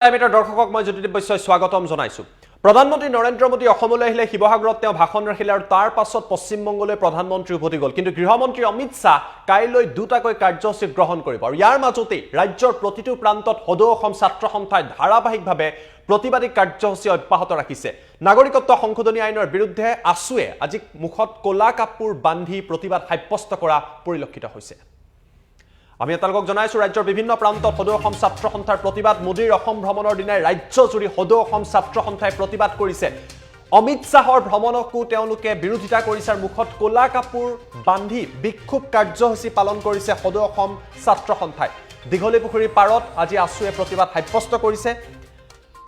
টাইমেটাৰ দৰ্শকক মই জ্যোতিদীপ বৈশ্যই স্বাগতম জনাইছো। প্ৰধানমন্ত্ৰী নৰেন্দ্ৰ মোদী অসমলৈ আহিলে শিৱসাগৰত তেওঁ ভাষণ ৰাখিলে আৰু তাৰ পাছত পশ্চিমবংগলৈ প্ৰধানমন্ত্ৰী উভতি গ'ল। কিন্তু গৃহমন্ত্ৰী অমিত শাহ কাইলৈ দুটাকৈ কাৰ্যসূচী গ্ৰহণ কৰিব আৰু ইয়াৰ মাজতে ৰাজ্যৰ প্ৰতিটো প্ৰান্তত সদৌ অসম ছাত্ৰ সন্থাই ধাৰাবাহিকভাৱে প্ৰতিবাদী কাৰ্যসূচী অব্যাহত ৰাখিছে। নাগৰিকত্ব সংশোধনী আইনৰ বিৰুদ্ধে আছুৱে আজি মুখত ক'লা কাপোৰ বান্ধি প্ৰতিবাদ সাব্যস্ত কৰা পৰিলক্ষিত হৈছে। আমি আপোনালোকক জনাইছো ৰাজ্যৰ বিভিন্ন প্ৰান্তত সদৌ অসম ছাত্ৰ সন্থাৰ প্ৰতিবাদ। মোদীৰ অসম ভ্ৰমণৰ দিনাই ৰাজ্যজুৰি সদৌ অসম ছাত্ৰ সন্থাই প্ৰতিবাদ কৰিছে। অমিত শাহৰ ভ্ৰমণকো তেওঁলোকে বিৰোধিতা কৰিছে আৰু মুখত ক'লা কাপোৰ বান্ধি বিক্ষোভ কাৰ্যসূচী পালন কৰিছে সদৌ অসম ছাত্ৰ সন্থাই। দীঘলী পুখুৰীৰ পাৰত আজি আছুৱে প্ৰতিবাদ সাব্যস্ত কৰিছে।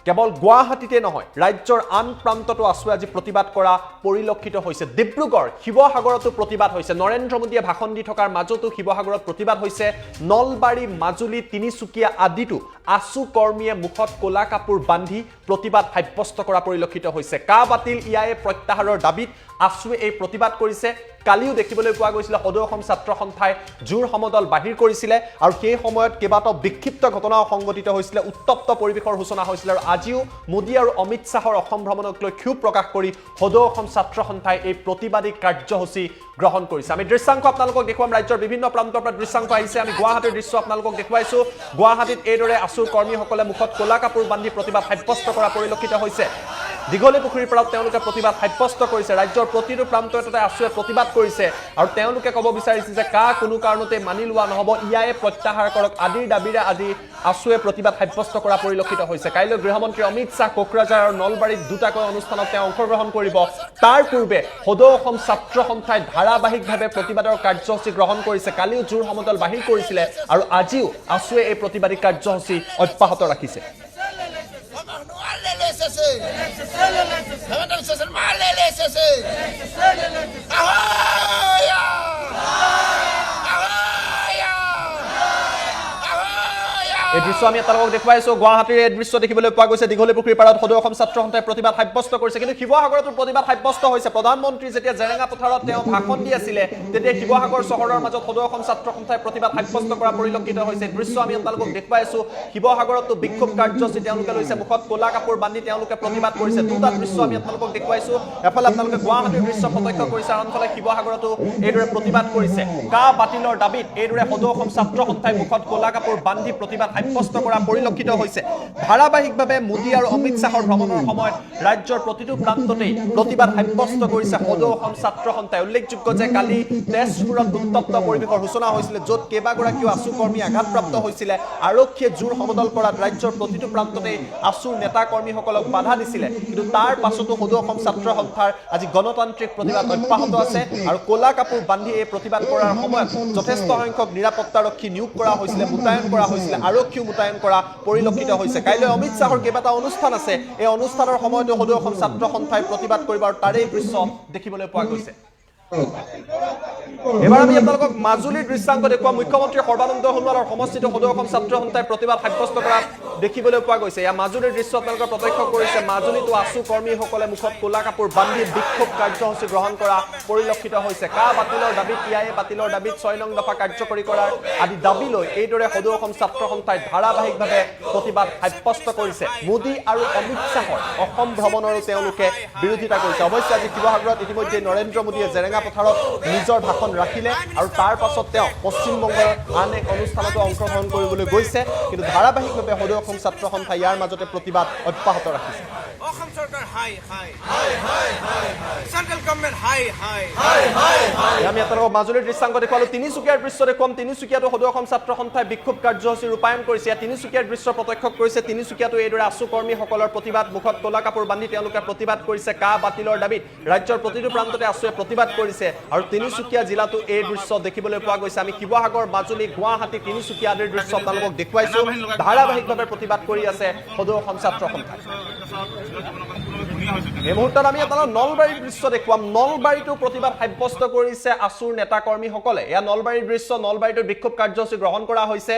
কেৱল গুৱাহাটীতে নহয়, ৰাজ্যৰ আন প্ৰান্ততো আছুৱে আজি প্ৰতিবাদ কৰা পৰিলক্ষিত হৈছে। ডিব্ৰুগড়, শিৱসাগৰতো প্ৰতিবাদ হৈছে। নৰেন্দ্ৰ মোদীয়ে ভাষণ দি থকাৰ মাজতো শিৱসাগৰত প্ৰতিবাদ হৈছে। নলবাৰী, মাজুলী, তিনিচুকীয়া আদিতো আছু কৰ্মীয়ে মুখত ক'লা কাপোৰ বান্ধি প্ৰতিবাদ সাব্যস্ত কৰা পৰিলক্ষিত হৈছে। কা বাতিল ইয়ায়ে প্ৰত্যাহাৰৰ দাবীত আছুৱে এই প্ৰতিবাদ কৰিছে। কালিও দেখিবলৈ পোৱা গৈছিলে সদৌ অসম ছাত্ৰ সন্থাই জোৰ সমদল বাহিৰ কৰিছিলে আৰু সেই সময়ত কেইবাটাও বিক্ষিপ্ত ঘটনাও সংঘটিত হৈছিলে, উত্তপ্ত পৰিৱেশৰ সূচনা হৈছিলে আৰু আজিও মোদী আৰু অমিত শাহৰ অসম ভ্ৰমণক লৈ ক্ষোভ প্ৰকাশ কৰি সদৌ অসম ছাত্ৰ সন্থাই এই প্ৰতিবাদী কাৰ্যসূচী গ্ৰহণ কৰিছে। আমি দৃশ্যাংশ আপোনালোকক দেখুৱাম। ৰাজ্যৰ বিভিন্ন প্ৰান্তৰ পৰা দৃশ্যাংশ আহিছে। আমি গুৱাহাটীৰ দৃশ্য আপোনালোকক দেখুৱাইছো। গুৱাহাটীত এইদৰে আছুৰ কৰ্মীসকলে মুখত ক'লা কাপোৰ বান্ধি প্ৰতিবাদ সাব্যস্ত কৰা পৰিলক্ষিত হৈছে। দীঘলী পুখুৰীৰ পাৰত তেওঁলোকে প্ৰতিবাদ সাব্যস্ত কৰিছে। ৰাজ্যৰ প্ৰতিটো প্ৰান্ততে আছুৱে প্ৰতিবাদ কৰিছে আৰু তেওঁলোকে ক'ব বিচাৰিছে যে কা কোনো কাৰণতে মানি লোৱা নহ'ব, ইয়ায়ে প্ৰত্যাহাৰ কৰক আদিৰ দাবীৰে আজি আছুৱে প্ৰতিবাদ সাব্যস্ত কৰা পৰিলক্ষিত হৈছে। কাইলৈ গৃহমন্ত্ৰী অমিত শাহ কোকৰাঝাৰ আৰু নলবাৰীত দুটাকৈ অনুষ্ঠানত তেওঁ অংশগ্ৰহণ কৰিব। তাৰ পূৰ্বে সদৌ অসম ছাত্ৰ সন্থাই ধাৰাবাহিকভাৱে প্ৰতিবাদৰ কাৰ্যসূচী গ্ৰহণ কৰিছে। কালিও জোৰ সমদল বাহিৰ কৰিছিলে আৰু আজিও আছুৱে এই প্ৰতিবাদী কাৰ্যসূচী অব্যাহত ৰাখিছে। এই দৃশ্য আমি আপোনালোকক দেখুৱাইছো। গুৱাহাটীৰ এই দৃশ্য দেখিবলৈ পোৱা গৈছে। দীঘলী পুখুৰীৰ পাৰত সদৌ অসম ছাত্ৰ সন্থাই প্ৰতিবাদ সাব্যস্ত কৰিছে। কিন্তু শিৱসাগৰতো প্ৰতিবাদ সাব্যস্ত হৈছে। প্ৰধানমন্ত্ৰী যেতিয়া জেৰেঙা পথাৰত তেওঁ ভাষণ দি আছিলে তেতিয়া শিৱসাগৰ চহৰৰ মাজত সদৌ অসম ছাত্ৰ সন্থাই প্ৰতিবাদ সাব্যস্ত কৰা পৰিলক্ষিত হৈছে। দৃশ্য আমি আপোনালোকক দেখুৱাইছো। শিৱসাগৰতো বিক্ষোভ কাৰ্যসূচী তেওঁলোকে লৈছে। মুখত ক'লা কাপোৰ বান্ধি তেওঁলোকে প্ৰতিবাদ কৰিছে। দুটা দৃশ্য আমি আপোনালোকক দেখুৱাইছো। এফালে আপোনালোকে গুৱাহাটীৰ দৃশ্য প্ৰত্যক্ষ কৰিছে, আনফালে শিৱসাগৰতো এইদৰে প্ৰতিবাদ কৰিছে। কা বাতিলৰ দাবীত এইদৰে সদৌ অসম ছাত্ৰ সন্থাই মুখত ক'লা কাপোৰ বান্ধি প্ৰতিবাদ সাব্যস্ত কৰা পৰিলক্ষিত হৈছে। ধাৰাবাহিকভাৱে মোদী আৰু অমিত শাহৰ ভ্ৰমণৰ সময়ত ৰাজ্যৰ প্ৰতিটো প্ৰান্ততেই প্ৰতিবাদ সাব্যস্ত কৰিছে সদৌ অসম ছাত্ৰ সন্থাই। উল্লেখযোগ্য যে কালি তেজপুৰত উত্তপ্ত পৰিৱেশৰ সূচনা হৈছিলে, য'ত কেইবাগৰাকীও আছু কৰ্মী আঘাতপ্ৰাপ্ত হৈছিলে। আৰক্ষীয়ে জোৰ সমদল কৰাত ৰাজ্যৰ প্ৰতিটো প্ৰান্ততেই আছুৰ নেতা কৰ্মীসকলক বাধা দিছিলে। কিন্তু তাৰ পাছতো সদৌ অসম ছাত্ৰ সন্থাৰ আজি গণতান্ত্ৰিক প্ৰতিবাদ অব্যাহত আছে আৰু ক'লা কাপোৰ বান্ধি এই প্ৰতিবাদ কৰাৰ সময়ত যথেষ্ট সংখ্যক নিৰাপত্তাৰক্ষী নিয়োগ কৰা হৈছিলে, মোতায়েন কৰা হৈছিলে, আৰক্ষীও মোতায়েন কৰা পৰিলক্ষিত হৈছে। কাইলৈ অমিত শাহৰ কেইবাটাও অনুষ্ঠান আছে। এই অনুষ্ঠানৰ সময়তো সদৌ অসম ছাত্ৰ সন্থাই প্ৰতিবাদ কৰিব আৰু তাৰেই দৃশ্য দেখিবলৈ পোৱা গৈছে। এবাৰ আমি আপোনালোকক মাজুলীৰ দৃশ্যাংশ দেখুৱাম। মুখ্যমন্ত্ৰী সৰ্বানন্দ সোণোৱালৰ সমষ্টিত সদৌ অসম ছাত্ৰ সন্থাই প্ৰতিবাদ সাব্যস্ত কৰা দেখিবলৈ পোৱা গৈছে। এয়া মাজুলীৰ দৃশ্য আপোনালোকে প্ৰত্যক্ষ কৰিছে। মাজুলীতো আছু কৰ্মীসকলে মুখত ক'লা কাপোৰ বান্ধি বিক্ষোভ কাৰ্যসূচী গ্ৰহণ কৰা পৰিলক্ষিত হৈছে। কা বাতিলৰ দাবীত ইয়ায়ে বাতিলৰ দাবীত 6 নং দফা কাৰ্যকৰী কৰাৰ আদি দাবী লৈ এইদৰে সদৌ অসম ছাত্ৰ সন্থাই ধাৰাবাহিকভাৱে প্ৰতিবাদ সাব্যস্ত কৰিছে। মোদী আৰু অমিত শাহৰ অসম ভ্ৰমণৰো তেওঁলোকে বিৰোধিতা কৰিছে। অৱশ্যে আজি শিৱসাগৰত ইতিমধ্যে নৰেন্দ্ৰ মোদীয়ে জেৰেঙা পথাৰত নিজৰ ভাষণ ৰাখিলে আৰু তাৰ পাছত তেওঁ পশ্চিমবংগৰ আন এক অনুষ্ঠানতো অংশগ্ৰহণ কৰিবলৈ গৈছে। কিন্তু ধাৰাবাহিকভাৱে সদৌ অসম ছাত্ৰ সন্থাই ইয়াৰ মাজতে প্ৰতিবাদ অব্যাহত ৰাখিছে। অসম চৰকাৰ হাই হাই হাই হাই হাই সেন্ট্ৰেল গভৰ্ণমেণ্ট হাই হাই আমি আপোনালোকক মাজুলীৰ দৃশ্যাংশ দেখুৱালো। তিনিচুকীয়াৰ দৃশ্য দেখুৱাম। তিনিচুকীয়াতো সদৌ অসম ছাত্ৰ সন্থাই বিক্ষোভ কাৰ্যসূচী ৰূপায়ণ কৰিছে। তিনিচুকীয়াৰ দৃশ্য প্ৰত্যক্ষ কৰিছে। তিনিচুকীয়াতো এইদৰে আছু কৰ্মীসকলৰ প্ৰতিবাদ, মুখত ক'লা কাপোৰ বান্ধি তেওঁলোকে প্ৰতিবাদ কৰিছে। কা বাতিলৰ দাবীত ৰাজ্যৰ প্ৰতিটো প্ৰান্ততে আছুৱে প্ৰতিবাদ কৰিছে আৰু তিনিচুকীয়া জিলাতো এই দৃশ্য দেখিবলৈ পোৱা গৈছে। আমি শিৱসাগৰ, মাজুলী, গুৱাহাটী, তিনিচুকীয়া আদিৰ দৃশ্য আপোনালোকক দেখুৱাইছো। ধাৰাবাহিকভাৱে প্ৰতিবাদ কৰি আছে সদৌ অসম ছাত্ৰ সন্থাই। এই মুহূৰ্তত আমি আপোনালোকক নলবাৰীৰ দৃশ্য দেখুৱাম। নলবাৰীতো প্ৰতিবাদ সাব্যস্ত কৰিছে আছুৰ নেতা কৰ্মীসকলে। এয়া নলবাৰীৰ দৃশ্য। নলবাৰীতো বিক্ষোভ কাৰ্যসূচী গ্ৰহণ কৰা হৈছে।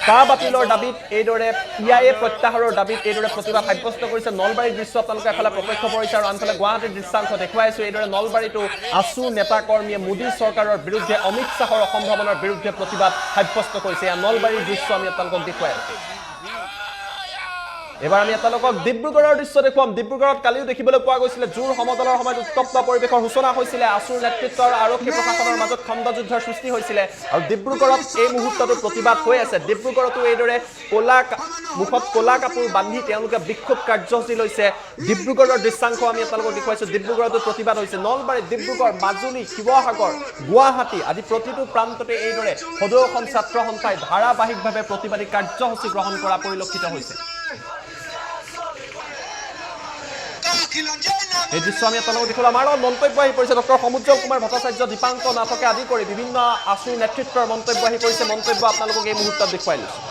কা বাতিলৰ দাবীত এইদৰে ইয়ায়ে প্ৰত্যাহাৰৰ দাবীত এইদৰে প্ৰতিবাদ সাব্যস্ত কৰিছে। নলবাৰীৰ দৃশ্য আপোনালোকে এফালে প্ৰত্যক্ষ কৰিছে আৰু আনফালে গুৱাহাটীৰ দৃশ্যাংশ দেখুৱাইছো। এইদৰে নলবাৰীতো আছু নেতা কৰ্মীয়ে মোদী চৰকাৰৰ বিৰুদ্ধে, অমিত শাহৰ অসম ভ্ৰমণৰ বিৰুদ্ধে প্ৰতিবাদ সাব্যস্ত কৰিছে। এয়া নলবাৰীৰ দৃশ্য আমি আপোনালোকক দেখুৱাই আছো। এবাৰ আমি আপোনালোকক ডিব্ৰুগড়ৰ দৃশ্য দেখুৱাম। ডিব্ৰুগড়ত কালিও দেখিবলৈ পোৱা গৈছিলে জোৰ সমদলৰ সময়ত উত্তপ্ত পৰিৱেশৰ সূচনা হৈছিলে। আছুৰ নেতৃত্বৰ আৰক্ষী প্ৰশাসনৰ মাজত খণ্ডযুদ্ধৰ সৃষ্টি হৈছিলে আৰু ডিব্ৰুগড়ত এই মুহূৰ্ততো প্ৰতিবাদ হৈ আছে। ডিব্ৰুগড়তো এইদৰে মুখত ক'লা কাপোৰ বান্ধি তেওঁলোকে বিক্ষোভ কাৰ্যসূচী লৈছে। ডিব্ৰুগড়ৰ দৃশ্যাংশ আমি আপোনালোকক দেখুৱাইছোঁ। ডিব্ৰুগড়তো প্ৰতিবাদ হৈছে। নলবাৰী, ডিব্ৰুগড়, মাজুলী, শিৱসাগৰ, গুৱাহাটী আদি প্ৰতিটো প্ৰান্ততে এইদৰে সদৌ অসম ছাত্ৰ সন্থাই ধাৰাবাহিকভাৱে প্ৰতিবাদী কাৰ্যসূচী গ্ৰহণ কৰা পৰিলক্ষিত হৈছে। এই দৃশ্য আমি আপোনালোকক দেখিলোঁ। আমাৰ লগত মন্তব্য আহি পৰিছে ডক্টৰ সমুজ্জ্বল কুমাৰ ভট্টাচাৰ্য, দীপাংক নাথকে আদি কৰি বিভিন্ন আছুৰ নেতৃত্বৰ মন্তব্য আহি পৰিছে। মন্তব্য আপোনালোকক এই মুহূৰ্তত দেখুৱাই লৈছোঁ।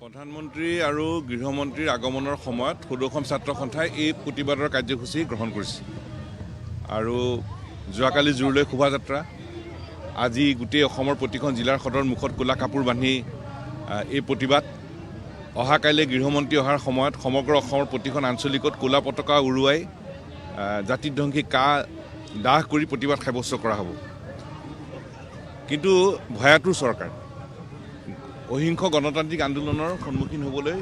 প্ৰধানমন্ত্ৰী আৰু গৃহমন্ত্ৰীৰ আগমনৰ সময়ত সদৌ অসম ছাত্ৰ সন্থাই এই প্ৰতিবাদৰ কাৰ্যসূচী গ্ৰহণ কৰিছে আৰু যোৱাকালি জোৰলৈ শোভাযাত্ৰা, আজি গোটেই অসমৰ প্ৰতিখন জিলাৰ সদৰ মুখত ক'লা কাপোৰ বান্ধি এই প্ৰতিবাদ, অহা কাইলৈ গৃহমন্ত্ৰী অহাৰ সময়ত সমগ্ৰ অসমৰ প্ৰতিখন আঞ্চলিকত ক'লা পতাকা উৰুৱাই জাতিধ্বংসী দাহ কৰি প্ৰতিবাদ সাব্যস্ত কৰা হ'ব। কিন্তু ভয়াতুৰ চৰকাৰ, অহিংস গণতান্ত্ৰিক আন্দোলনৰ সন্মুখীন হ'বলৈ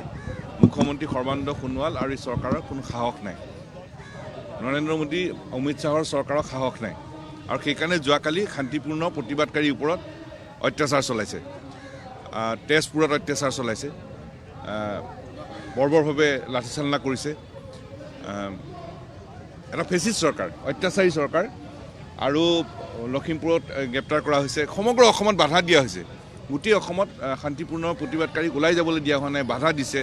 মুখ্যমন্ত্ৰী সৰ্বানন্দ সোণোৱাল আৰু এই চৰকাৰৰ কোনো সাহস নাই। নৰেন্দ্ৰ মোদী, অমিত শ্বাহৰ চৰকাৰৰ সাহস নাই আৰু সেইকাৰণে যোৱাকালি শান্তিপূৰ্ণ প্ৰতিবাদকাৰীৰ ওপৰত অত্যাচাৰ চলাইছে। তেজপুৰত অত্যাচাৰ চলাইছে, বৰ্বৰভাৱে লাঠিচালনা কৰিছে। এটা ফেচিষ্ট চৰকাৰ, অত্যাচাৰী চৰকাৰ। আৰু লখিমপুৰত গ্ৰেপ্তাৰ কৰা হৈছে। সমগ্ৰ অসমত বাধা দিয়া হৈছে। গোটেই অসমত শান্তিপূৰ্ণ প্ৰতিবাদকাৰীক ওলাই যাবলৈ দিয়া হোৱা নাই, বাধা দিছে।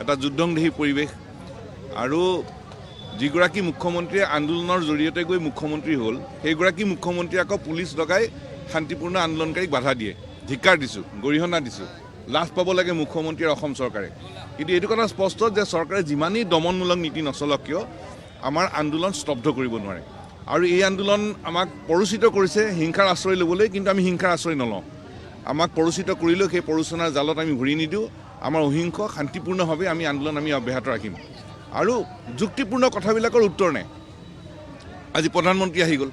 এটা যুদ্ধংদেহী পৰিৱেশ। আৰু যিগৰাকী মুখ্যমন্ত্ৰীয়ে আন্দোলনৰ জৰিয়তে গৈ মুখ্যমন্ত্ৰী হ'ল, সেইগৰাকী মুখ্যমন্ত্ৰী আকৌ পুলিচ লগাই শান্তিপূৰ্ণ আন্দোলনকাৰীক বাধা দিয়ে। ধিক্কাৰ দিছোঁ, গৰিহণা দিছোঁ। লাজ পাব লাগে মুখ্যমন্ত্ৰী আৰু অসম চৰকাৰে। কিন্তু এইটো কথা স্পষ্ট যে চৰকাৰে যিমানেই দমনমূলক নীতি নচলক কিয় আমাৰ আন্দোলন স্তব্ধ কৰিব নোৱাৰে। আৰু এই আন্দোলন আমাক প্ৰৰোচিত কৰিছে হিংসাৰ আশ্ৰয় ল'বলৈ, কিন্তু আমি হিংসাৰ আশ্ৰয় নলওঁ। আমাক প্ৰৰোচিত কৰিলেও সেই প্ৰৰোচনাৰ জালত আমি ভৰি নিদিওঁ। আমাৰ অহিংস শান্তিপূৰ্ণভাৱে আমি আন্দোলন অব্যাহত ৰাখিম। আৰু যুক্তিপূৰ্ণ কথাবিলাকৰ উত্তৰ নাই। আজি প্ৰধানমন্ত্ৰী আহি গ'ল।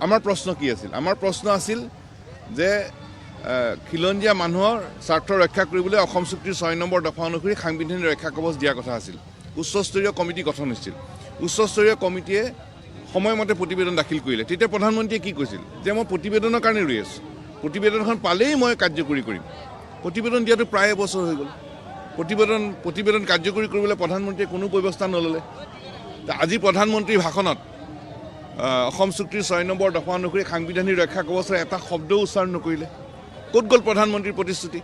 আমাৰ প্ৰশ্ন কি আছিল? আমাৰ প্ৰশ্ন আছিল যে খিলঞ্জীয়া মানুহৰ স্বাৰ্থ ৰক্ষা কৰিবলৈ অসম চুক্তিৰ 6 নম্বৰ দফা অনুসৰি সাংবিধানিক ৰক্ষা কৱচ দিয়াৰ কথা আছিল। উচ্চস্তৰীয় কমিটি গঠন হৈছিল। উচ্চস্তৰীয় কমিটিয়ে সময়মতে প্ৰতিবেদন দাখিল কৰিলে। তেতিয়া প্ৰধানমন্ত্ৰীয়ে কি কৈছিল? যে মই প্ৰতিবেদনৰ কাৰণে ৰৈ আছোঁ, প্ৰতিবেদনখন পালেই মই কাৰ্যকৰী কৰিম। প্ৰতিবেদন দিয়াটো প্ৰায় এবছৰ হৈ গ'ল। প্ৰতিবেদন কাৰ্যকৰী কৰিবলৈ প্ৰধানমন্ত্ৰীয়ে কোনো ব্যৱস্থা নল'লে। আজি প্ৰধানমন্ত্ৰীৰ ভাষণত অসম চুক্তিৰ 6 নম্বৰ দফা অনুসৰি সাংবিধানিক ৰক্ষা কৱচৰ এটা শব্দও উচ্চাৰণ নকৰিলে। ক'ত গ'ল প্ৰধানমন্ত্ৰীৰ প্ৰতিশ্ৰুতি?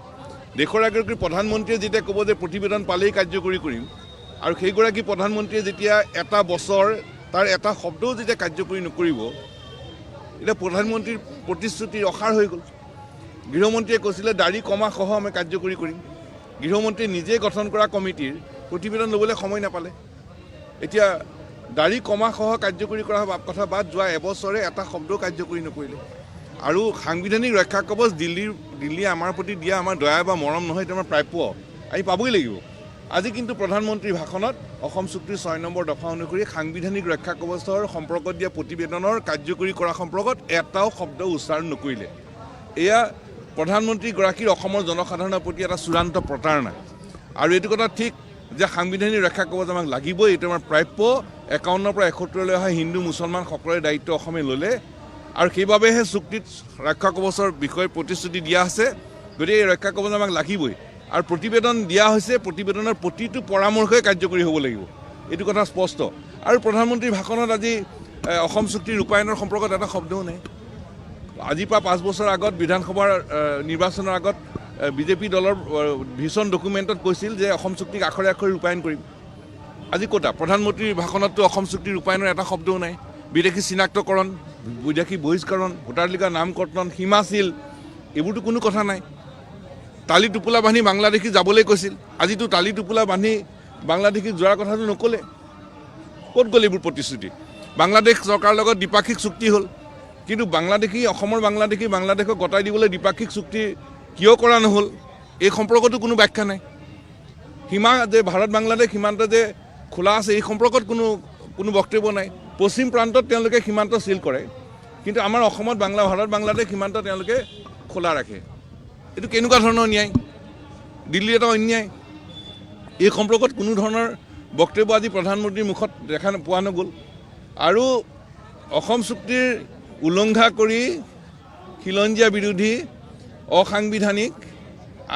দেশৰ এগৰাকী প্ৰধানমন্ত্ৰীয়ে যেতিয়া ক'ব যে প্ৰতিবেদন পালেই কাৰ্যকৰী কৰিম, আৰু সেইগৰাকী প্ৰধানমন্ত্ৰীয়ে যেতিয়া এটা বছৰ তাৰ এটা শব্দও যেতিয়া কাৰ্যকৰী নকৰিব, এতিয়া প্ৰধানমন্ত্ৰীৰ প্ৰতিশ্ৰুতিৰ অসাৰ হৈ গ'ল। গৃহমন্ত্ৰীয়ে কৈছিলে দাড়ি কমাসহ আমি কাৰ্যকৰী কৰিম। গৃহমন্ত্ৰীয়ে নিজে গঠন কৰা কমিটিৰ প্ৰতিবেদন ল'বলৈ সময় নাপালে। এতিয়া দাড়ি কমাসহ কাৰ্যকৰী কৰা কথা বাদ, যোৱা এবছৰে এটা শব্দও কাৰ্যকৰী নকৰিলে। আৰু সাংবিধানিক ৰক্ষা কৱচ দিল্লীয়ে আমাৰ প্ৰতি দিয়া আমাৰ দয়া বা মৰম নহয়, এইটো আমাৰ প্ৰাপ্য, আমি পাবই লাগিব। আজি কিন্তু প্ৰধানমন্ত্ৰীৰ ভাষণত অসম চুক্তিৰ 6 নম্বৰ দফা অনুসৰি সাংবিধানিক ৰক্ষা কৱচৰ সম্পৰ্কত দিয়া প্ৰতিবেদনৰ কাৰ্যকৰী কৰা সম্পৰ্কত এটাও শব্দ উচ্চাৰণ নকৰিলে। এয়া প্ৰধানমন্ত্ৰীগৰাকীৰ অসমৰ জনসাধাৰণৰ প্ৰতি এটা চূড়ান্ত প্ৰতাৰণা। আৰু এইটো কথা ঠিক যে সাংবিধানিক ৰক্ষা কৱচ আমাক লাগিবই, এইটো আমাৰ প্ৰাপ্য। 51 পৰা 71লৈ অহা হিন্দু মুছলমান সকলোৰে দায়িত্ব অসমে ল'লে, আৰু সেইবাবেহে চুক্তিত ৰক্ষা কৱচৰ বিষয়ে প্ৰতিশ্ৰুতি দিয়া আছে। গতিকে এই ৰক্ষা কৱচ আমাক লাগিবই। আৰু প্ৰতিবেদন দিয়া হৈছে, প্ৰতিবেদনৰ প্ৰতিটো পৰামৰ্শই কাৰ্যকৰী হ'ব লাগিব, এইটো কথা স্পষ্ট। আৰু প্ৰধানমন্ত্ৰীৰ ভাষণত আজি অসম চুক্তি ৰূপায়ণৰ সম্পৰ্কত এটা শব্দও নাই। আজিৰ পৰা 5 বছৰ আগত বিধানসভাৰ নিৰ্বাচনৰ আগত বিজেপি দলৰ ভিছন ডকুমেণ্টত কৈছিল যে অসম চুক্তিক আখৰে আখৰে ৰূপায়ণ কৰিম। আজি ক'তা? প্ৰধানমন্ত্ৰীৰ ভাষণততো অসম চুক্তি ৰূপায়ণৰ এটা শব্দও নাই। বিদেশী চিনাক্তকৰণ, বিদেশী বহিষ্কৰণ, ভোটাৰ তালিকাৰ নামকৰ্তন, সীমাশীল, এইবোৰতো কোনো কথা নাই। তালি টোপোলা বান্ধি বাংলাদেশী যাবলৈ কৈছিল, আজিতো তালি টোপোলা বান্ধি বাংলাদেশী যোৱাৰ কথাটো নক'লে। ক'ত গ'ল এইবোৰ প্ৰতিশ্ৰুতি? বাংলাদেশ চৰকাৰৰ লগত দ্বিপাক্ষিক চুক্তি হ'ল, কিন্তু অসমৰ বাংলাদেশী বাংলাদেশক গতাই দিবলৈ দ্বিপাক্ষিক চুক্তি কিয় কৰা নহ'ল, এই সম্পৰ্কতো কোনো ব্যাখ্যা নাই। সীমা যে ভাৰত বাংলাদেশ সীমান্ত যে খোলা আছে, এই সম্পৰ্কত কোনো বক্তব্য নাই। পশ্চিম প্ৰান্তত তেওঁলোকে সীমান্ত চিল কৰে, কিন্তু আমাৰ অসমত ভাৰত বাংলাদেশ সীমান্ত তেওঁলোকে খোলা ৰাখে। এইটো কেনেকুৱা ধৰণৰ ন্যায়? দিল্লীৰ এটা অন্যায়। এই সম্পৰ্কত কোনো ধৰণৰ বক্তব্য আজি প্ৰধানমন্ত্ৰীৰ মুখত দেখা পোৱা নগ'ল। আৰু অসম চুক্তিৰ উলংঘা কৰি খিলঞ্জীয়া বিৰোধী অসাংবিধানিক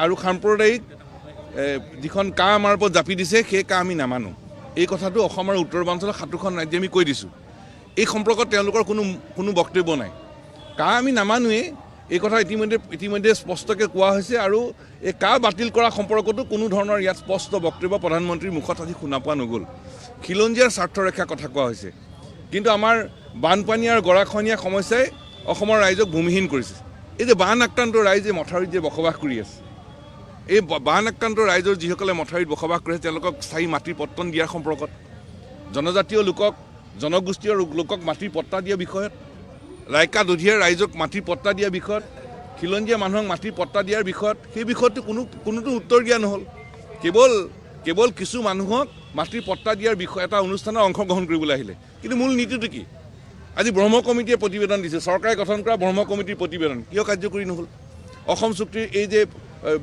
আৰু সাম্প্ৰদায়িক যিখন কা আমাৰ ওপৰত জাপি দিছে সেই কা আমি নামানো। এই কথাটো অসম আৰু উত্তৰ পূৰ্বাঞ্চলৰ 7খন ৰাজ্যে আমি কৈ দিছোঁ। এই সম্পৰ্কত তেওঁলোকৰ কোনো বক্তব্য নাই। কা আমি নামানোৱেই, এই কথা ইতিমধ্যে স্পষ্টকৈ কোৱা হৈছে। আৰু এই কা বাতিল কৰা সম্পৰ্কতো কোনো ধৰণৰ ইয়াত স্পষ্ট বক্তব্য প্ৰধানমন্ত্ৰীৰ মুখত আজি শুনা পোৱা নগ'ল। খিলঞ্জীয়াৰ স্বাৰ্থ ৰক্ষাৰ কথা কোৱা হৈছে, কিন্তু আমাৰ বানপানী আৰু গৰাখহনীয়া সমস্যাই অসমৰ ৰাইজক ভূমিহীন কৰিছে। এই যে বান আক্ৰান্ত ৰাইজে মথাউৰিত যে বসবাস কৰি আছে, এই বান আক্ৰান্ত ৰাইজৰ যিসকলে মথাউৰিত বসবাস কৰি আছে তেওঁলোকক স্থায়ী মাটিৰ পট্টন দিয়াৰ সম্পৰ্কত, জনজাতীয় লোকক জনগোষ্ঠীয় লোকক মাটিৰ পট্টা দিয়া বিষয়ত, ৰাইকা দধিয়াৰ ৰাইজক মাটিৰ পট্টা দিয়া বিষয়ত, খিলঞ্জীয়া মানুহক মাটিৰ পট্টা দিয়াৰ বিষয়ত, সেই বিষয়তো কোনোটো উত্তৰ দিয়া নহ'ল। কেৱল কিছু মানুহক মাটিৰ পট্টা দিয়াৰ বিষয় এটা অনুষ্ঠানত অংশগ্ৰহণ কৰিবলৈ আহিলে। কিন্তু মূল নীতিটো কি? আজি ব্ৰহ্ম কমিটিয়ে প্ৰতিবেদন দিছে, চৰকাৰে গঠন কৰা ব্ৰহ্ম কমিটিৰ প্ৰতিবেদন কিয় কাৰ্যকৰী নহ'ল? অসম চুক্তিৰ এই যে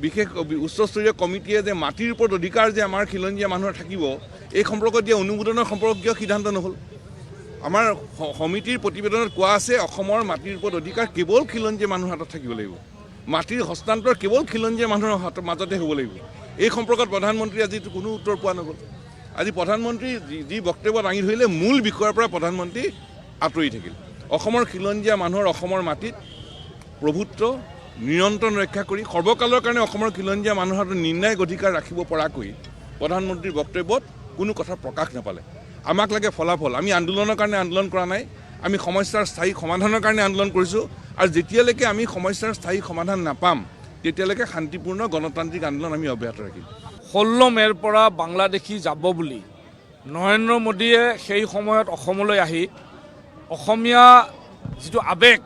বিশেষ উচ্চস্তৰীয় কমিটিয়ে যে মাটিৰ ওপৰত অধিকাৰ যে আমাৰ খিলঞ্জীয়া মানুহৰ থাকিব, এই সম্পৰ্কত দিয়া অনুমোদনৰ সম্পৰ্কত কিয় সিদ্ধান্ত নহ'ল? আমাৰ সমিতিৰ প্ৰতিবেদনত কোৱা আছে অসমৰ মাটিৰ ওপৰত অধিকাৰ কেৱল খিলঞ্জীয়া মানুহৰ হাতত থাকিব লাগিব, মাটিৰ হস্তান্তৰ কেৱল খিলঞ্জীয়া মানুহৰ মাজতে হ'ব লাগিব। এই সম্পৰ্কত প্ৰধানমন্ত্ৰী আজি কোনো উত্তৰ পোৱা নগ'ল। আজি প্ৰধানমন্ত্ৰী যি বক্তব্য দাঙি ধৰিলে মূল বিষয়ৰ পৰা প্ৰধানমন্ত্ৰী আঁতৰি থাকিল। অসমৰ খিলঞ্জীয়া মানুহৰ অসমৰ মাটিত প্ৰভুত্ব নিৰন্তৰ ৰক্ষা কৰি সৰ্বকালৰ কাৰণে অসমৰ খিলঞ্জীয়া মানুহৰ হাতত নিৰ্ণায়ক অধিকাৰ ৰাখিব পৰাকৈ প্ৰধানমন্ত্ৰীৰ বক্তব্যত কোনো কথা প্ৰকাশ নাপালে। আমাক লাগে ফলাফল। আমি আন্দোলনৰ কাৰণে আন্দোলন কৰা নাই, আমি সমস্যাৰ স্থায়ী সমাধানৰ কাৰণে আন্দোলন কৰিছোঁ। আৰু যেতিয়ালৈকে আমি সমস্যাৰ স্থায়ী সমাধান নাপাম তেতিয়ালৈকে শান্তিপূৰ্ণ গণতান্ত্ৰিক আন্দোলন আমি অব্যাহত ৰাখিম। 16 মে'ৰ পৰা বাংলাদেশী যাব বুলি নৰেন্দ্ৰ মোদীয়ে সেই সময়ত অসমলৈ আহি অসমীয়া যিটো আৱেগ,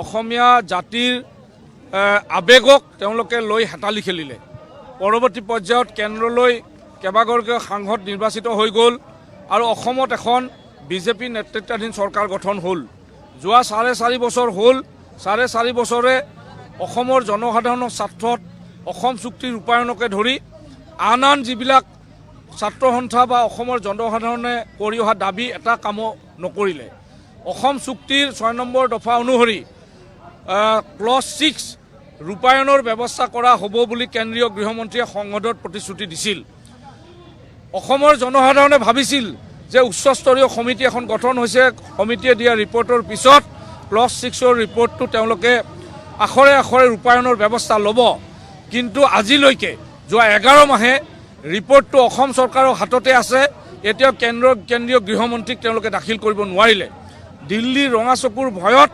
অসমীয়া জাতিৰ আৱেগক তেওঁলোকে লৈ হেতালি খেলিলে। পৰৱৰ্তী পৰ্যায়ত কেন্দ্ৰলৈ কেইবাগৰাকীও সাংসদ নিৰ্বাচিত হৈ গ'ল আৰু অসমত এখন বিজেপি নেতৃত্বাধীন চৰকাৰ গঠন হ'ল। যোৱা 4.5 বছৰ হ'ল। 4.5 বছৰে অসমৰ জনসাধাৰণৰ স্বাৰ্থত অসম চুক্তি ৰূপায়ণকে ধৰি আন যিবিলাক ছাত্ৰ সন্থা বা অসমৰ জনসাধাৰণে কৰি অহা দাবী এটা কামো নকৰিলে। অসম চুক্তিৰ 6 নম্বৰ দফা অনুসৰি ক্লজ 6 ৰূপায়ণৰ ব্যৱস্থা কৰা হ'ব বুলি কেন্দ্ৰীয় গৃহমন্ত্ৰীয়ে সংসদত প্ৰতিশ্ৰুতি দিছিল। অসমৰ জনসাধাৰণে ভাবিছিল যে উচ্চস্তৰীয় সমিতি এখন গঠন হৈছে, সমিতিয়ে দিয়া ৰিপৰ্টৰ পিছত ক্লজ 6ৰ ৰিপৰ্টটো তেওঁলোকে আখৰে আখৰে ৰূপায়ণৰ ব্যৱস্থা ল'ব। কিন্তু আজিলৈকে যোৱা 11 মাহে ৰিপৰ্টটো অসম চৰকাৰৰ হাততে আছে। এতিয়াও কেন্দ্ৰীয় গৃহমন্ত্ৰীক তেওঁলোকে দাখিল কৰিব নোৱাৰিলে। দিল্লীৰ ৰঙা চকুৰ ভয়ত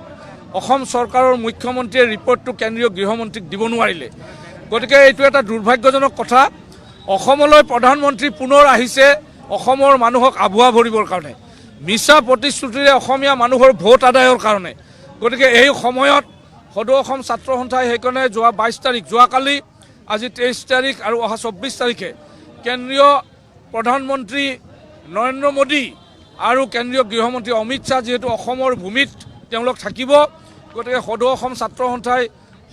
অসম চৰকাৰৰ মুখ্যমন্ত্ৰীয়ে ৰিপৰ্টটো কেন্দ্ৰীয় গৃহমন্ত্ৰীক দিব নোৱাৰিলে। গতিকে এইটো এটা দুৰ্ভাগ্যজনক কথা। অসমলৈ প্ৰধানমন্ত্ৰী পুনৰ আহিছে অসমৰ মানুহক আভুৱা ভৰিবৰ কাৰণে, মিছা প্ৰতিশ্ৰুতিৰে অসমীয়া মানুহৰ ভোট আদায়ৰ কাৰণে। গতিকে এই সময়ত সদৌ অসম ছাত্ৰ সন্থাই সেইকাৰণে যোৱা 22 তাৰিখ, যোৱাকালি, আজি 23 তাৰিখ আৰু অহা 24 তাৰিখে কেন্দ্ৰীয় প্ৰধানমন্ত্ৰী নৰেন্দ্ৰ মোদী আৰু কেন্দ্ৰীয় গৃহমন্ত্ৰী অমিত শ্বাহ যিহেতু অসমৰ ভূমিত তেওঁলোক থাকিব, গতিকে সদৌ অসম ছাত্ৰ সন্থাই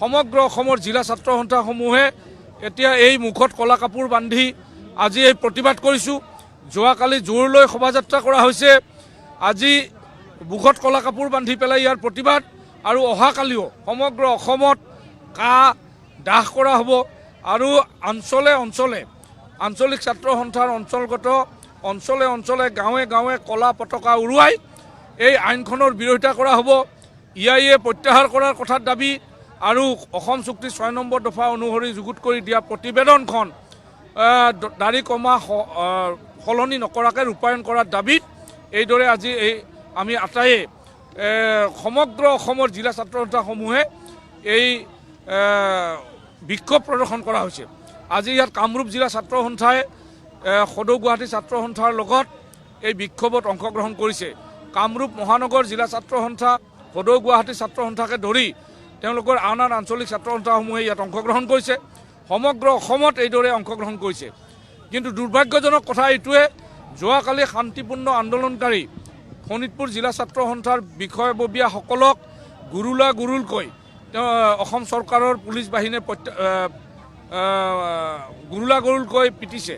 সমগ্ৰ অসমৰ জিলা ছাত্ৰ সন্থাসমূহে এতিয়া এই মুখত কলা কাপোৰ বান্ধি আজি এই প্ৰতিবাদ কৰিছোঁ। যোৱাকালি জোৰলৈ শোভাযাত্ৰা কৰা হৈছে, আজি মুখত কলা কাপোৰ বান্ধি পেলাই ইয়াৰ প্ৰতিবাদ। আৰু অহাকালিও সমগ্ৰ অসমত কা দাহ কৰা হ'ব আৰু অঞ্চলে অঞ্চলে আঞ্চলিক ছাত্ৰ সন্থাৰ অঞ্চলগত অঞ্চলে অঞ্চলে গাঁৱে গাঁৱে কলা পতাকা উৰুৱাই এই আইনখনৰ বিৰোধিতা কৰা হ'ব। EIA প্ৰত্যাহাৰ কৰাৰ কথাত দাবী আৰু অসম চুক্তিৰ 6 নম্বৰ দফা অনুসৰি যুগুত কৰি দিয়া প্ৰতিবেদনখন দাড়ি কমা সলনি নকৰাকৈ ৰূপায়ণ কৰাৰ দাবীত এইদৰে আজি আমি আটাইয়ে সমগ্ৰ অসমৰ জিলা ছাত্ৰ সন্থাসমূহে এই বিক্ষোভ প্ৰদৰ্শন কৰা হৈছে। আজি ইয়াত কামৰূপ জিলা ছাত্ৰ সন্থাই সদৌ গুৱাহাটী ছাত্ৰ সন্থাৰ লগত এই বিক্ষোভত অংশগ্ৰহণ কৰিছে। কামৰূপ মহানগৰ জিলা ছাত্ৰ সন্থা, সদৌ গুৱাহাটী ছাত্ৰ সন্থাকে ধৰি তেওঁলোকৰ আন আঞ্চলিক ছাত্ৰ সন্থাসমূহে ইয়াত অংশগ্ৰহণ কৰিছে। সমগ্ৰ অসমত এইদৰে অংশগ্ৰহণ কৰিছে। কিন্তু দুৰ্ভাগ্যজনক কথা এইটোৱে, যোৱাকালি শান্তিপূৰ্ণ আন্দোলনকাৰী শোণিতপুৰ জিলা ছাত্ৰ সন্থাৰ বিষয়ববীয়াসকলক গুৰুলকৈ অসম চৰকাৰৰ পুলিচ বাহিনীয়ে গুৰুলা গৰুলকৈ পিটিছে,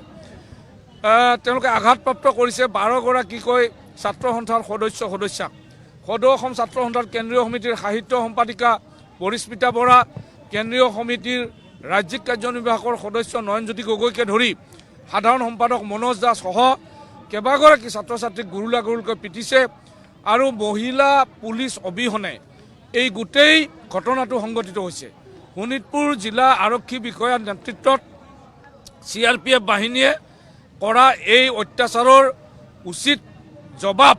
তেওঁলোকে আঘাতপ্ৰাপ্ত কৰিছে 12গৰাকীকৈ ছাত্ৰ সন্থাৰ সদস্যাক। সদৌ অসম ছাত্ৰ সন্থাৰ কেন্দ্ৰীয় সমিতিৰ সাহিত্য সম্পাদিকা পৰিস্মিতা বৰা, কেন্দ্ৰীয় সমিতিৰ ৰাজ্যিক কাৰ্যনিৰ্বাহকৰ সদস্য নয়নজ্যোতি গগৈকে ধৰি সাধাৰণ সম্পাদক মনোজ দাস সহ কেইবাগৰাকী ছাত্ৰ ছাত্ৰীক গুৰুলা গৰুলকৈ পিটিছে। আৰু মহিলা পুলিচ অবিহনে এই গোটেই ঘটনাটো সংঘটিত হৈছে। শোণিতপুৰ জিলা আৰক্ষী বিষয়াৰ নেতৃত্বত CRPF বাহিনীয়ে কৰা এই অত্যাচাৰৰ উচিত জবাব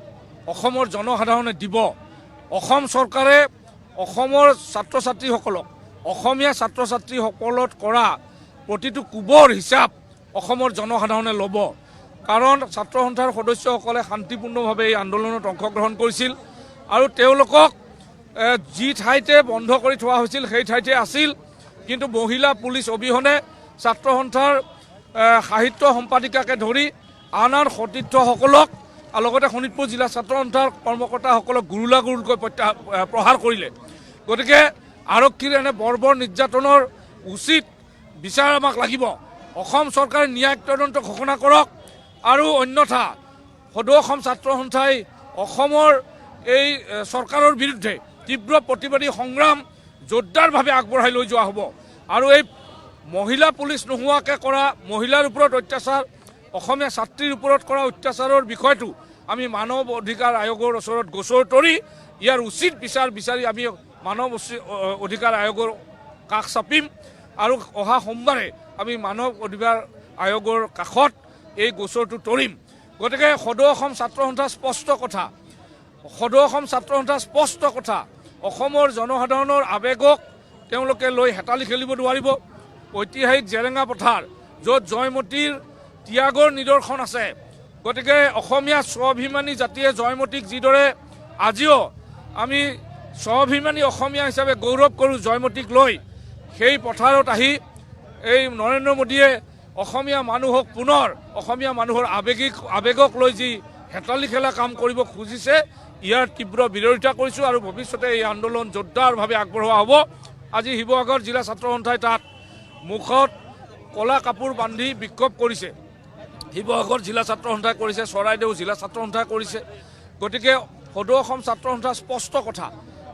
অসমৰ জনসাধাৰণে দিব। অসম চৰকাৰে অসমৰ ছাত্ৰ ছাত্ৰীসকলক, অসমীয়া ছাত্ৰ ছাত্ৰীসকলত কৰা প্ৰতিটো কোবৰ হিচাপ অসমৰ জনসাধাৰণে ল'ব। কাৰণ ছাত্ৰ সন্থাৰ সদস্যসকলে শান্তিপূৰ্ণভাৱে এই আন্দোলনত অংশগ্ৰহণ কৰিছিল আৰু তেওঁলোকক যি ঠাইতে বন্ধ কৰি থোৱা হৈছিল সেই ঠাইতে আছিল। কিন্তু মহিলা পুলিচ অবিহনে ছাত্ৰ সন্থাৰ সাহিত্য সম্পাদিকাকে ধৰি আন সতীৰ্থসকলক আৰু লগতে শোণিতপুৰ জিলা ছাত্ৰ সন্থাৰ কৰ্মকৰ্তাসকলক গুৰুলা গুৰুলকৈ প্ৰহাৰ কৰিলে। গতিকে আৰক্ষীৰ এনে বৰ্বৰ নিৰ্যাতনৰ উচিত বিচাৰ আমাক লাগিব। অসম চৰকাৰে ন্যায়িক তদন্ত ঘোষণা কৰক আৰু অন্যথা সদৌ অসম ছাত্ৰ সন্থাই অসমৰ এই চৰকাৰৰ বিৰুদ্ধে তীব্ৰ প্ৰতিবাদী সংগ্ৰাম জোৰদাৰভাৱে আগবঢ়াই লৈ যোৱা হ'ব। আৰু এই মহিলা পুলিচ নোহোৱাকৈ কৰা মহিলাৰ ওপৰত অত্যাচাৰ, অসমীয়া ছাত্ৰীৰ ওপৰত কৰা অত্যাচাৰৰ বিষয়টো আমি মানৱ অধিকাৰ আয়োগৰ ওচৰত গোচৰ তৰি ইয়াৰ উচিত বিচাৰ বিচাৰি আমি মানৱ অধিকাৰ আয়োগৰ কাষ চাপিম আৰু অহা সোমবাৰে আমি মানৱ অধিকাৰ আয়োগৰ কাষত এই গোচৰটো তৰিম। গতিকে সদৌ অসম ছাত্ৰ সন্থাৰ স্পষ্ট কথা, সদৌ অসম ছাত্ৰ সন্থাৰ স্পষ্ট কথা, অসমৰ জনসাধাৰণৰ আৱেগক তেওঁলোকে লৈ হেতালি খেলিব নোৱাৰিব। ঐতিহাসিক জেৰেঙা পথাৰ য'ত জয়মতীৰ ত্যাগৰ নিদৰ্শন আছে। গতিকে অসমীয়া স্বাভিমানী জাতিয়ে জয়মতীক যিদৰে আজিও আমি স্বাভিমানী অসমীয়া হিচাপে গৌৰৱ কৰোঁ জয়মতীক লৈ, সেই পথাৰত আহি এই নৰেন্দ্ৰ মোদীয়ে অসমীয়া মানুহক পুনৰ অসমীয়া মানুহৰ আৱেগক লৈ যি হেতালি খেলা কাম কৰিব খুজিছে ইয়াৰ তীব্ৰ বিৰোধিতা কৰিছোঁ আৰু ভৱিষ্যতে এই আন্দোলন জোৰদাৰভাৱে আগবঢ়োৱা হ'ব। আজি শিৱসাগৰ জিলা ছাত্ৰ সন্থাই তাত মুখত ক'লা কাপোৰ বান্ধি বিক্ষোভ কৰিছে। শিৱসাগৰ জিলা ছাত্ৰ সন্থাই কৰিছে, চৰাইদেউ জিলা ছাত্ৰ সন্থাই কৰিছে। গতিকে সদৌ অসম ছাত্ৰ সন্থাৰ স্পষ্ট কথা,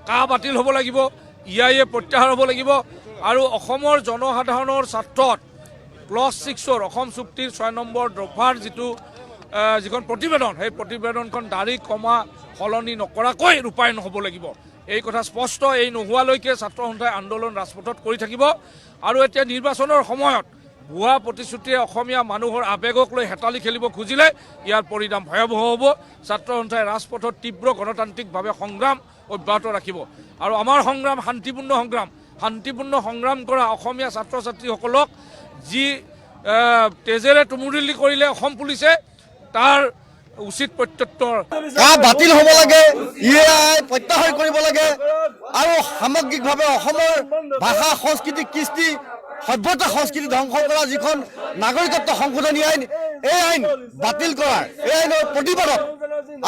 কা বাতিল হ'ব লাগিব, EIA প্ৰত্যাহাৰ হ'ব লাগিব আৰু অসমৰ জনসাধাৰণৰ স্বাৰ্থত ক্লজ 6 অসম চুক্তিৰ 6 নম্বৰ দফাৰ যিখন প্ৰতিবেদন, সেই প্ৰতিবেদনখন দাড়ি কমা সলনি নকৰাকৈ ৰূপায়ণ হ'ব লাগিব। এই কথা স্পষ্ট। এই নোহোৱালৈকে ছাত্ৰ সন্থাই আন্দোলন ৰাজপথত কৰি থাকিব। আৰু এতিয়া নিৰ্বাচনৰ সময়ত ভুৱা প্ৰতিশ্ৰুতিয়ে অসমীয়া মানুহৰ আৱেগক লৈ হেতালি খেলিব খুজিলে ইয়াৰ পৰিণাম ভয়াৱহ হ'ব। ছাত্ৰ সন্থাই ৰাজপথত তীব্ৰ গণতান্ত্ৰিকভাৱে সংগ্ৰাম অব্যাহত ৰাখিব। আৰু আমাৰ সংগ্ৰাম শান্তিপূৰ্ণ সংগ্ৰাম কৰা অসমীয়া ছাত্ৰ ছাত্ৰীসকলক যি তেজেৰে তুমুৰিলি কৰিলে অসম পুলিচে, তাৰ উচিত প্ৰত্যুত্তৰ বাতিল হ'ব লাগে, EIA প্ৰত্যাহাৰ কৰিব লাগে আৰু সামগ্ৰিকভাৱে অসমৰ ভাষা সংস্কৃতি কৃষ্টি সভ্যতা সংস্কৃতি ধ্বংস কৰা যিখন নাগৰিকত্ব সংশোধনী আইন, এই আইন বাতিল কৰাৰ, এই আইনৰ প্ৰতিবাদত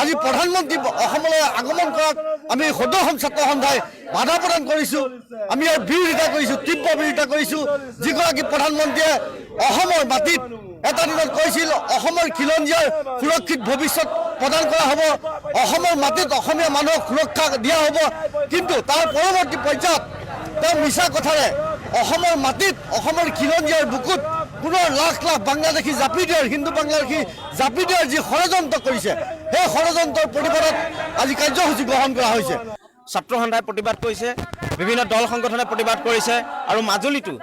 আজি প্ৰধানমন্ত্ৰী অসমলৈ আগমন কৰাত আমি সদৌ অসম ছাত্ৰ সন্থাই বাধা প্ৰদান কৰিছোঁ। আমি ইয়াৰ বিৰোধিতা কৰিছোঁ, তীব্ৰ বিৰোধিতা কৰিছোঁ। যিগৰাকী প্ৰধানমন্ত্ৰীয়ে অসমৰ মাটিত এটা দিনত কৈছিল অসমৰ খিলঞ্জীয়াৰ সুৰক্ষিত ভৱিষ্যত প্ৰদান কৰা হ'ব, অসমৰ মাটিত অসমীয়া মানুহক সুৰক্ষা দিয়া হ'ব, কিন্তু তাৰ পৰৱৰ্তী পৰ্যায়ত তেওঁ মিছা কথাৰে অসমৰ মাটিত অসমৰ খিলঞ্জীয়াৰ বুকুত পুনৰ লাখ লাখ বাংলাদেশী জাপি দিয়াৰ, হিন্দু বাংলাদেশী জাপি দিয়াৰ যি ষড়যন্ত্ৰ কৰিছে, সেই ষড়যন্ত্ৰৰ প্ৰতিবাদত আজি কাৰ্যসূচী গ্ৰহণ কৰা হৈছে। ছাত্ৰ সন্থাই প্ৰতিবাদ কৰিছে, বিভিন্ন দল সংগঠনে প্ৰতিবাদ কৰিছে আৰু মাজুলীতো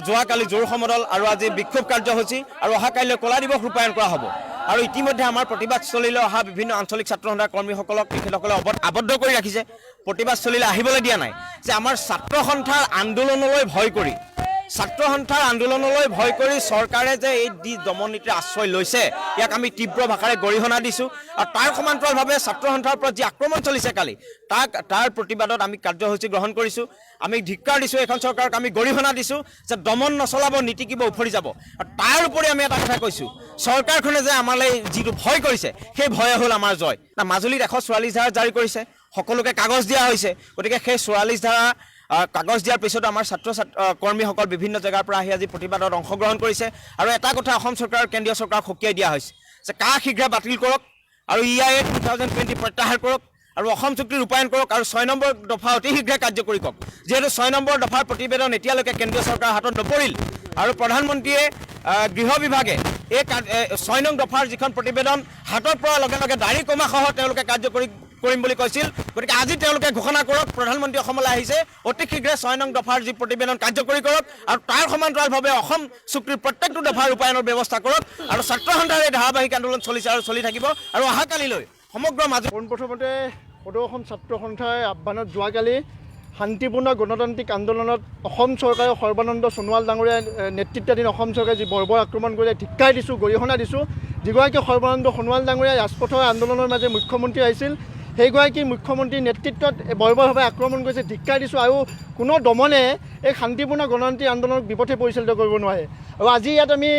যোৱাকালি জোৰ সমদল আৰু আজি বিক্ষোভ কাৰ্যসূচী আৰু অহা কাইলৈ কলা দিৱস ৰূপায়ণ কৰা হ'ব। আৰু ইতিমধ্যে আমাৰ প্ৰতিবাদস্থলীলৈ অহা বিভিন্ন আঞ্চলিক ছাত্ৰ সন্থাৰ কৰ্মীসকলক তেখেতসকলে আবদ্ধ কৰি ৰাখিছে, প্ৰতিবাদস্থলীলৈ আহিবলৈ দিয়া নাই। যে আমাৰ ছাত্ৰ সন্থাৰ আন্দোলনলৈ ভয় কৰি, চৰকাৰে যে এই দমন নীতিৰ আশ্ৰয় লৈছে, ইয়াক আমি তীব্ৰ ভাষাৰে গৰিহণা দিছোঁ। আৰু তাৰ সমান্তৰালভাৱে ছাত্ৰ সন্থাৰ ওপৰত যি আক্ৰমণ চলিছে কালি, তাৰ প্ৰতিবাদত আমি কাৰ্যসূচী গ্ৰহণ কৰিছোঁ। আমি ধিক্কাৰ দিছোঁ, এখন চৰকাৰক আমি গৰিহণা দিছোঁ যে দমন নচলাব, নীতিকিব উফৰি যাব। আৰু তাৰ উপৰি আমি এটা কথা কৈছোঁ, চৰকাৰখনে যে আমালৈ যিটো ভয় কৰিছে, সেই ভয়ে হ'ল আমাৰ জয়। মাজুলীত 144 ধাৰা জাৰি কৰিছে, সকলোকে কাগজ দিয়া হৈছে। গতিকে সেই 44 ধাৰা কাগজ দিয়াৰ পিছতো আমাৰ কৰ্মীসকল বিভিন্ন জেগাৰ পৰা আহি আজি প্ৰতিবাদত অংশগ্ৰহণ কৰিছে আৰু এটা কথা অসম চৰকাৰ কেন্দ্ৰীয় চৰকাৰক সকীয়াই দিয়া হৈছে যে কা শীঘ্ৰে বাতিল কৰক আৰু EIA 2020 প্ৰত্যাহাৰ কৰক আৰু অসম চুক্তি ৰূপায়ণ কৰক আৰু 6 নম্বৰ দফা অতি শীঘ্ৰে কাৰ্যকৰী কৰক যিহেতু 6 নম্বৰ দফাৰ প্ৰতিবেদন এতিয়ালৈকে কেন্দ্ৰীয় চৰকাৰৰ হাতত নপৰিল আৰু প্ৰধানমন্ত্ৰীয়ে গৃহ বিভাগে এই 6 নং দফাৰ যিখন প্ৰতিবেদন হাতত পৰাৰ লগে লগে দাড়ি কমাসহ তেওঁলোকে কাৰ্যকৰী কৰিম বুলি কৈছিল গতিকে আজি তেওঁলোকে ঘোষণা কৰক প্ৰধানমন্ত্ৰী অসমলৈ আহিছে অতি শীঘ্ৰে 6 নং দফাৰ যি প্ৰতিবেদন কাৰ্যকৰী কৰক আৰু তাৰ সমান্তৰালভাৱে অসম চুক্তিৰ প্ৰত্যেকটো দফা ৰূপায়ণৰ ব্যৱস্থা কৰক আৰু ছাত্ৰ সন্থাৰ এই ধাৰাবাহিক আন্দোলন চলিছে আৰু চলি থাকিব আৰু অহাকালিলৈ সমগ্ৰ মাজত পোনপ্ৰথমতে সদৌ অসম ছাত্ৰ সন্থাই আহ্বানত যোৱাকালি শান্তিপূৰ্ণ গণতান্ত্ৰিক আন্দোলনত অসম চৰকাৰে সৰ্বানন্দ সোণোৱাল ডাঙৰীয়াৰ নেতৃত্বাধীন অসম চৰকাৰে যি বৰ্বৰ আক্ৰমণ কৰিলে ধিক্কাৰ দিছোঁ গৰিহণা দিছোঁ যিগৰাকী সৰ্বানন্দ সোণোৱাল ডাঙৰীয়াই ৰাজপথৰ আন্দোলনৰ মাজে মুখ্যমন্ত্ৰী আহিছিল সেইগৰাকী মুখ্যমন্ত্ৰীৰ নেতৃত্বত বৰ্বৰভাৱে আক্ৰমণ কৰিছে ধিক্কাৰ দিছোঁ আৰু কোনো দমনে এই শান্তিপূৰ্ণ গণতান্ত্ৰিক আন্দোলনক বিপথে পৰিচালিত কৰিব নোৱাৰে আৰু আজি ইয়াত আমি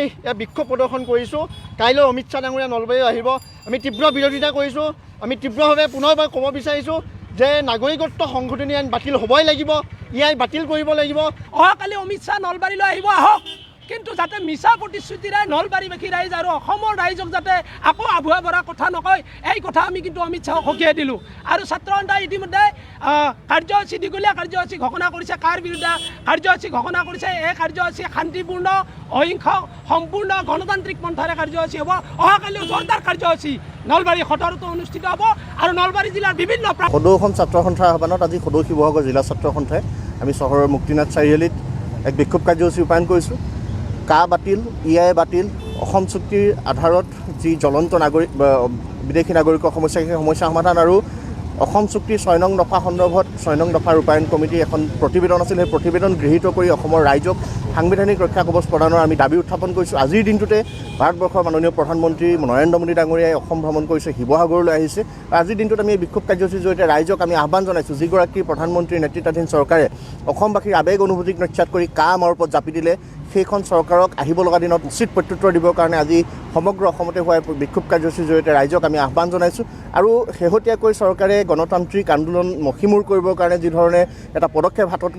বিক্ষোভ প্ৰদৰ্শন কৰিছোঁ কাইলৈ অমিত শ্বাহ ডাঙৰীয়া নলবাৰী আহিব আমি তীব্ৰ বিৰোধিতা কৰিছোঁ আমি তীব্ৰভাৱে পুনৰবাৰ ক'ব বিচাৰিছোঁ যে নাগৰিকত্ব সংশোধনী আইন বাতিল হ'বই লাগিব ইয়াই বাতিল কৰিব লাগিব অহাকালি অমিত শ্বাহ নলবাৰীলৈ আহিব আহক কিন্তু যাতে মিছা প্ৰতিশ্ৰুতিৰে নলবাৰীবাসী ৰাইজ আৰু অসমৰ ৰাইজক যাতে আকৌ আভুৱা ভৰা কথা নকয় এই কথা আমি কিন্তু অমিত শ্বাহক সকীয়াই দিলোঁ আৰু ছাত্ৰ সন্থাই ইতিমধ্যে কাৰ্যসূচী দীঘলীয়া কাৰ্যসূচী ঘোষণা কৰিছে কাৰ বিৰুদ্ধে কাৰ্যসূচী ঘোষণা কৰিছে এই কাৰ্যসূচী শান্তিপূৰ্ণ অহিংস সম্পূৰ্ণ গণতান্ত্ৰিক পন্থাৰে কাৰ্যসূচী হ'ব অহাকালিও জোৰদাৰ কাৰ্যসূচী নলবাৰী সদৰতো অনুষ্ঠিত হ'ব আৰু নলবাৰী জিলাৰ বিভিন্ন সদৌ অসম ছাত্ৰ সন্থাৰ আহ্বানত আজি সদৌ শিৱসাগৰ জিলা ছাত্ৰ সন্থাই আমি চহৰৰ মুক্তিনাথ চাৰিআলিত এক বিক্ষোভ কাৰ্যসূচী ৰূপায়ণ কৰিছোঁ কা বাতিল EIA বাতিল অসম চুক্তিৰ আধাৰত যি জ্বলন্ত বিদেশী নাগৰিকৰ সমস্যা সেই সমস্যা সমাধান আৰু অসম চুক্তিৰ 6 নং দফা সন্দৰ্ভত 6 নং দফা ৰূপায়ণ কমিটিৰ এখন প্ৰতিবেদন আছিল সেই প্ৰতিবেদন গৃহীত কৰি অসমৰ ৰাইজক সাংবিধানিক ৰক্ষা কৱচ প্ৰদানৰ আমি দাবী উত্থাপন কৰিছোঁ আজিৰ দিনটোতে ভাৰতবৰ্ষৰ মাননীয় প্ৰধানমন্ত্ৰী নৰেন্দ্ৰ মোদী ডাঙৰীয়াই অসম ভ্ৰমণ কৰিছে শিৱসাগৰলৈ আহিছে আৰু আজিৰ দিনটোত আমি এই বিক্ষোভ কাৰ্যসূচীৰ জৰিয়তে ৰাইজক আমি আহ্বান জনাইছোঁ যিগৰাকী প্ৰধানমন্ত্ৰীৰ নেতৃত্বাধীন চৰকাৰে অসমবাসীৰ আৱেগ অনুভূতিক নস্যাৎ কৰি কা আমাৰ ওপৰত জাপি দিলে সেইখন চৰকাৰক আহিব লগা দিনত উচিত প্ৰত্যুত্তৰ দিবৰ কাৰণে আজি সমগ্ৰ অসমতে হোৱা বিক্ষোভ কাৰ্যসূচীৰ জৰিয়তে ৰাইজক আমি আহ্বান জনাইছোঁ আৰু শেহতীয়াকৈ চৰকাৰে গণতান্ত্ৰিক আন্দোলন মষিমূৰ কৰিবৰ কাৰণে যিধৰণে এটা পদক্ষেপ হাতত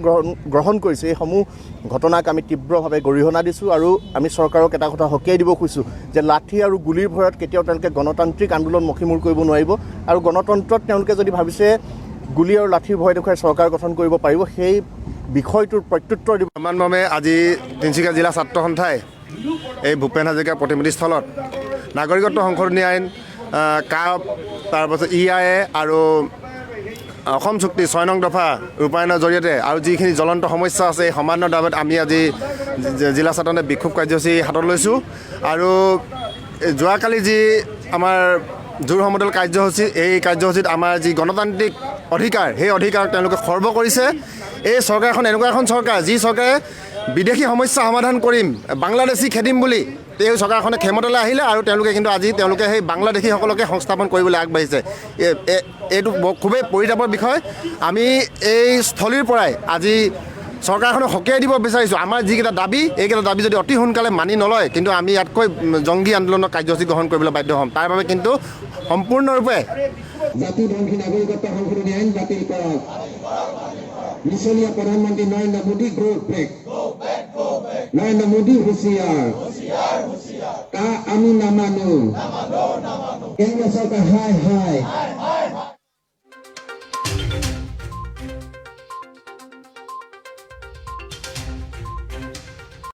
গ্ৰহণ কৰিছে এইসমূহ ঘটনাক আমি তীব্ৰভাৱে গৰিহণা দিছোঁ আৰু আমি চৰকাৰক এটা কথা সকীয়াই দিব খুজিছোঁ যে লাঠি আৰু গুলীৰ ভয়ত কেতিয়াও তেওঁলোকে গণতান্ত্ৰিক আন্দোলন মষিমূৰ কৰিব নোৱাৰিব আৰু গণতন্ত্ৰত তেওঁলোকে যদি ভাবিছে গুলী আৰু লাঠিৰ ভয় দেখুৱাই চৰকাৰ গঠন কৰিব পাৰিব সেই বিষয়টোৰ প্ৰত্যুত্তৰ দিব সন্মানমৰ্মে আজি তিনিচুকীয়া জিলা ছাত্ৰ সন্থাই এই ভূপেন হাজৰিকাৰ প্ৰতিনিধিস্থলত নাগৰিকত্ব সংশোধনী আইন কা তাৰপাছত EIA আৰু অসম চুক্তি 6 নং দফা ৰূপায়ণৰ জৰিয়তে আৰু যিখিনি জ্বলন্ত সমস্যা আছে এই সমাধানৰ দাবীত আমি আজি জিলা ছাত্ৰ সন্থাই বিক্ষোভ কাৰ্যসূচী হাতত লৈছোঁ আৰু যোৱাকালি যি আমাৰ জোৰ সমদল কাৰ্যসূচী এই কাৰ্যসূচীত আমাৰ যি গণতান্ত্ৰিক অধিকাৰ সেই অধিকাৰক তেওঁলোকে খৰ্ব কৰিছে এই চৰকাৰখন এনেকুৱা এখন চৰকাৰ যি চৰকাৰে বিদেশী সমস্যা সমাধান কৰিম বাংলাদেশী খেদিম বুলি এই চৰকাৰখনে ক্ষমতালৈ আহিলে আৰু তেওঁলোকে কিন্তু আজি তেওঁলোকে সেই বাংলাদেশীসকলকে সংস্থাপন কৰিবলৈ আগবাঢ়িছে এইটো খুবেই পৰিতাপৰ বিষয় আমি এই স্থলীৰ পৰাই আজি চৰকাৰখনক সকীয়াই দিব বিচাৰিছোঁ আমাৰ যিকেইটা দাবী এইকেইটা দাবী যদি অতি সোনকালে মানি নলয় কিন্তু আমি ইয়াতকৈ জংগী আন্দোলনৰ কাৰ্যসূচী গ্ৰহণ কৰিবলৈ বাধ্য হ'ম তাৰ বাবে কিন্তু সম্পূৰ্ণৰূপে জাতিধ্বংসী নাগৰিকত্ব সংশোধনী আইন বাতিল কৰক মিছলীয়া প্ৰধানমন্ত্ৰী নৰেন্দ্ৰ মোদী গো বেক নৰেন্দ্ৰ মোদী হুঁচিয়াৰ কা আমি নামানো কেন্দ্ৰ চৰকাৰ হাই হাই